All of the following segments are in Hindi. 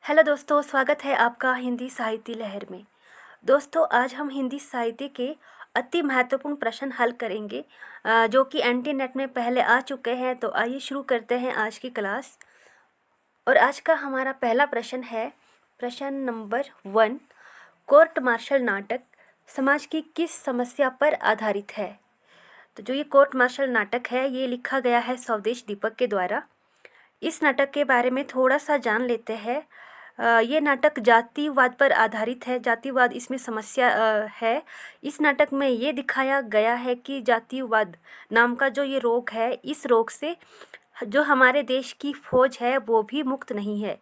हेलो दोस्तों, स्वागत है आपका हिंदी साहित्य लहर में। दोस्तों, आज हम हिंदी साहित्य के अति महत्वपूर्ण प्रश्न हल करेंगे जो कि एंटी नेट में पहले आ चुके हैं। तो आइए शुरू करते हैं आज की क्लास। और आज का हमारा पहला प्रश्न है प्रश्न नंबर 1। कोर्ट मार्शल नाटक समाज की किस समस्या पर आधारित है? तो जो ये कोर्ट मार्शल नाटक है ये लिखा गया है स्वदेश दीपक के द्वारा। इस नाटक के बारे में थोड़ा सा जान लेते हैं। ये नाटक जातिवाद पर आधारित है। जातिवाद इसमें समस्या है। इस नाटक में ये दिखाया गया है कि जातिवाद नाम का जो ये रोग है, इस रोग से जो हमारे देश की फौज है वो भी मुक्त नहीं है।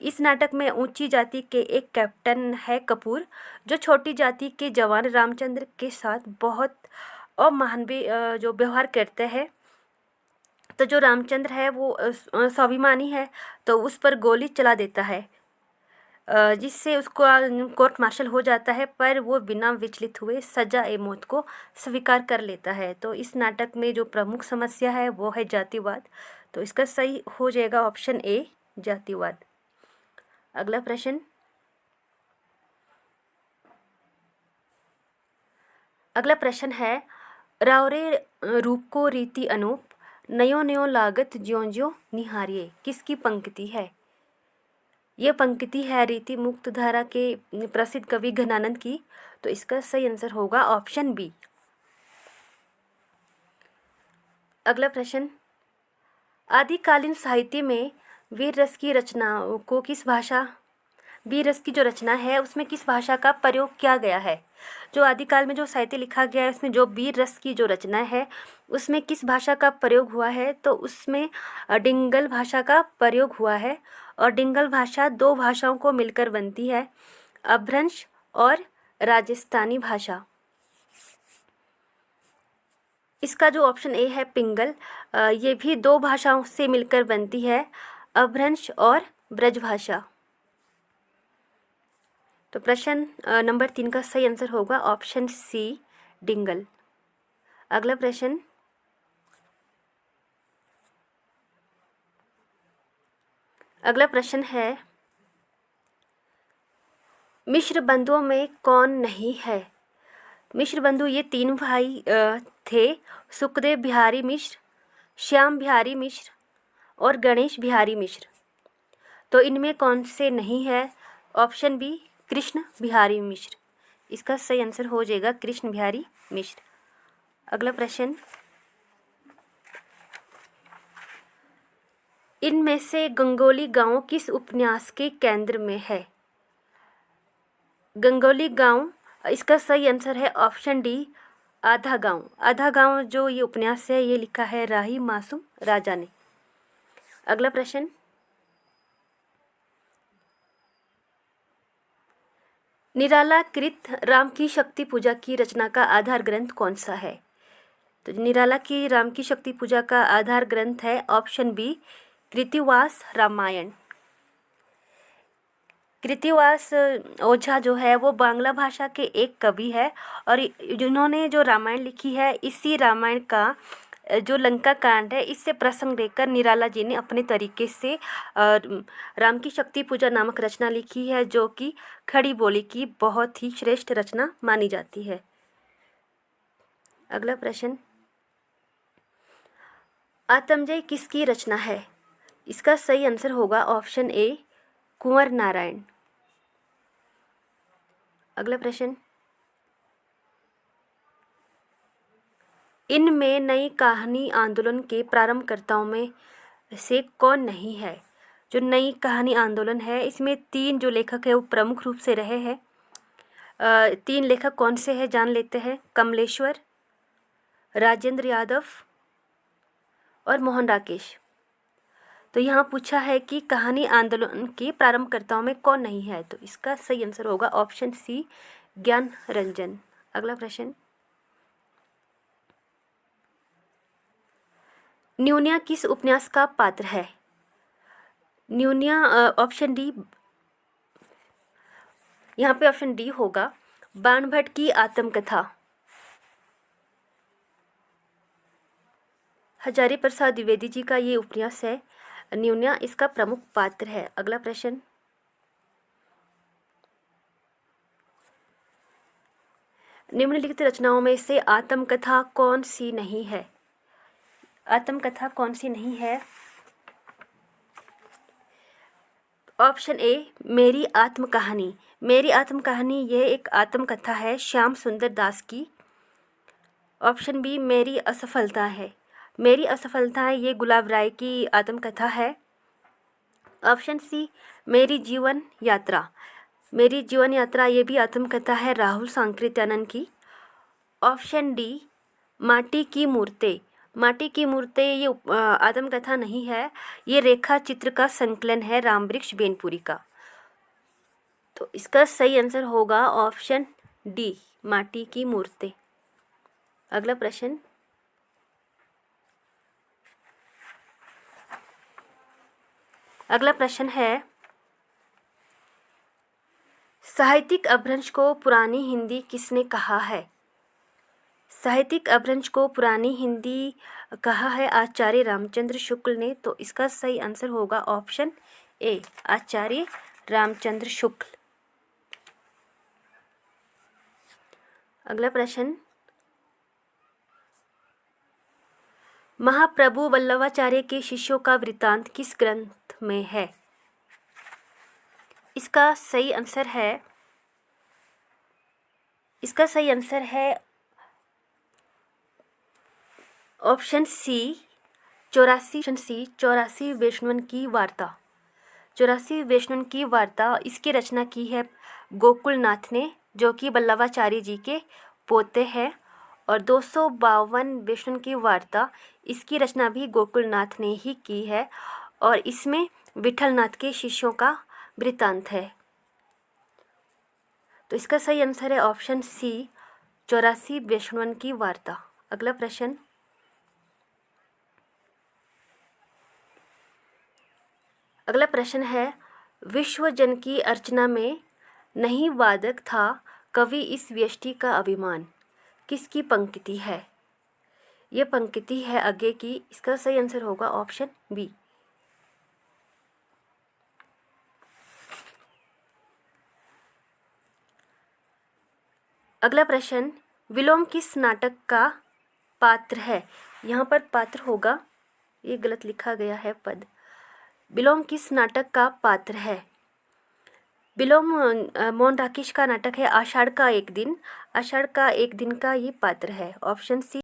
इस नाटक में ऊंची जाति के एक कैप्टन है कपूर, जो छोटी जाति के जवान रामचंद्र के साथ बहुत अमानवीय जो व्यवहार करते हैं। तो जो रामचंद्र है वो स्वाभिमानी है, तो उस पर गोली चला देता है जिससे उसको कोर्ट मार्शल हो जाता है, पर वो बिना विचलित हुए सजा ए मौत को स्वीकार कर लेता है। तो इस नाटक में जो प्रमुख समस्या है वो है जातिवाद। तो इसका सही हो जाएगा ऑप्शन ए, जातिवाद। अगला प्रश्न। अगला प्रश्न है रावरे रूप को रीति अनूप, नयो नयो लागत ज्यों ज्यों निहारिये, किसकी पंक्ति है? ये पंक्ति है रीति मुक्तधारा के प्रसिद्ध कवि घनानंद की। तो इसका सही आंसर होगा ऑप्शन बी। अगला प्रश्न। आदिकालीन साहित्य में वीर रस की रचना को किस भाषा वीर रस की जो रचना है उसमें किस भाषा का प्रयोग किया गया है? जो आदिकाल में जो साहित्य लिखा गया है उसमें जो वीर रस की जो रचना है उसमें किस भाषा का प्रयोग हुआ है? तो उसमें डिंगल भाषा का प्रयोग हुआ है। और डिंगल भाषा दो भाषाओं को मिलकर बनती है, अपभ्रंश और राजस्थानी भाषा। इसका जो ऑप्शन ए है पिंगल, ये भी दो भाषाओं से मिलकर बनती है, अपभ्रंश और ब्रजभाषा। तो प्रश्न नंबर 3 का सही आंसर होगा ऑप्शन सी, डिंगल। अगला प्रश्न। अगला प्रश्न है मिश्र बंधुओं में कौन नहीं है? मिश्र बंधु ये 3 भाई थे, सुखदेव बिहारी मिश्र, श्याम बिहारी मिश्र और गणेश बिहारी मिश्र। तो इनमें कौन से नहीं है? ऑप्शन बी, कृष्ण बिहारी मिश्र। इसका सही आंसर हो जाएगा कृष्ण बिहारी मिश्र। अगला प्रश्न। इनमें से गंगोली गांव किस उपन्यास के केंद्र में है? गंगोली गांव, इसका सही आंसर है ऑप्शन डी, आधा गांव। आधा गांव जो ये उपन्यास है ये लिखा है राही मासूम राजा ने। अगला प्रश्न। निराला कृत राम की शक्ति पूजा की रचना का आधार ग्रंथ कौन सा है? तो निराला की राम की शक्ति पूजा का आधार ग्रंथ है ऑप्शन बी, कृतिवास रामायण। कृतिवास ओझा जो है वो बांग्ला भाषा के एक कवि है और जिन्होंने जो रामायण लिखी है, इसी रामायण का जो लंका कांड है इससे प्रसंग लेकर निराला जी ने अपने तरीके से राम की शक्ति पूजा नामक रचना लिखी है, जो कि खड़ी बोली की बहुत ही श्रेष्ठ रचना मानी जाती है। अगला प्रश्न। आत्मजय किसकी रचना है? इसका सही आंसर होगा ऑप्शन ए, कुंवर नारायण। अगला प्रश्न। इनमें नई कहानी आंदोलन के प्रारंभकर्ताओं में से कौन नहीं है? जो नई कहानी आंदोलन है इसमें 3 जो लेखक है वो प्रमुख रूप से रहे हैं। 3 लेखक कौन से हैं जान लेते हैं। कमलेश्वर, राजेंद्र यादव और मोहन राकेश। तो यहाँ पूछा है कि कहानी आंदोलन के प्रारंभकर्ताओं में कौन नहीं है, तो इसका सही आंसर होगा ऑप्शन सी, ज्ञान रंजन। अगला प्रश्न। न्यूनिया किस उपन्यास का पात्र है? न्यूनिया ऑप्शन डी, यहाँ पे ऑप्शन डी होगा, बाणभट्ट की आत्मकथा। हजारी प्रसाद द्विवेदी जी का ये उपन्यास है न्यूनिया, इसका प्रमुख पात्र है। अगला प्रश्न। निम्नलिखित रचनाओं में से आत्मकथा कौन सी नहीं है? आत्मकथा कौन सी नहीं है? ऑप्शन ए मेरी आत्मकहानी। मेरी आत्मकहानी यह एक आत्मकथा है श्याम सुंदर दास की। ऑप्शन बी मेरी असफलता है। मेरी असफलता है ये गुलाब राय की आत्मकथा है। ऑप्शन सी मेरी जीवन यात्रा। मेरी जीवन यात्रा ये भी आत्मकथा है राहुल सांकृत्यानंद की। ऑप्शन डी माटी की मूर्तें। माटी की मूर्तें ये आत्मकथा नहीं है, ये रेखा चित्र का संकलन है रामवृक्ष बेनपुरी का। तो इसका सही आंसर होगा ऑप्शन डी माटी की मूर्तें। अगला प्रश्न, अगला प्रश्न है साहित्यिक अपभ्रंश को पुरानी हिंदी किसने कहा है? साहित्यिक अपभ्रंश को पुरानी हिंदी कहा है आचार्य रामचंद्र शुक्ल ने। तो इसका सही आंसर होगा ऑप्शन ए आचार्य रामचंद्र शुक्ल। अगला प्रश्न, महाप्रभु वल्लभाचार्य के शिष्यों का वृत्तांत किस ग्रंथ में है? इसका सही आंसर है ऑप्शन सी 84 वैष्णवन की वार्ता। 84 वैष्णवन की वार्ता इसकी रचना की है गोकुलनाथ ने, जो कि वल्लभाचार्य जी के पोते हैं। और 252 वैष्णवन की वार्ता इसकी रचना भी गोकुलनाथ ने ही की है और इसमें विठलनाथ के शिष्यों का वृत्तांत है। तो इसका सही आंसर है ऑप्शन सी 84 वैष्णवन की वार्ता। अगला प्रश्न, अगला प्रश्न है विश्व जन की अर्चना में नहीं वादक था कवि इस व्यष्टि का अभिमान, किसकी पंक्ति है? ये पंक्ति है आगे की। इसका सही आंसर होगा ऑप्शन बी। अगला प्रश्न, विलोम किस नाटक का पात्र है? यहाँ पर पात्र होगा, ये गलत लिखा गया है पद। विलोम किस नाटक का पात्र है? विलोम मोहन राकेश का नाटक है आषाढ़ का एक दिन। आषाढ़ का एक दिन का ये पात्र है। Option C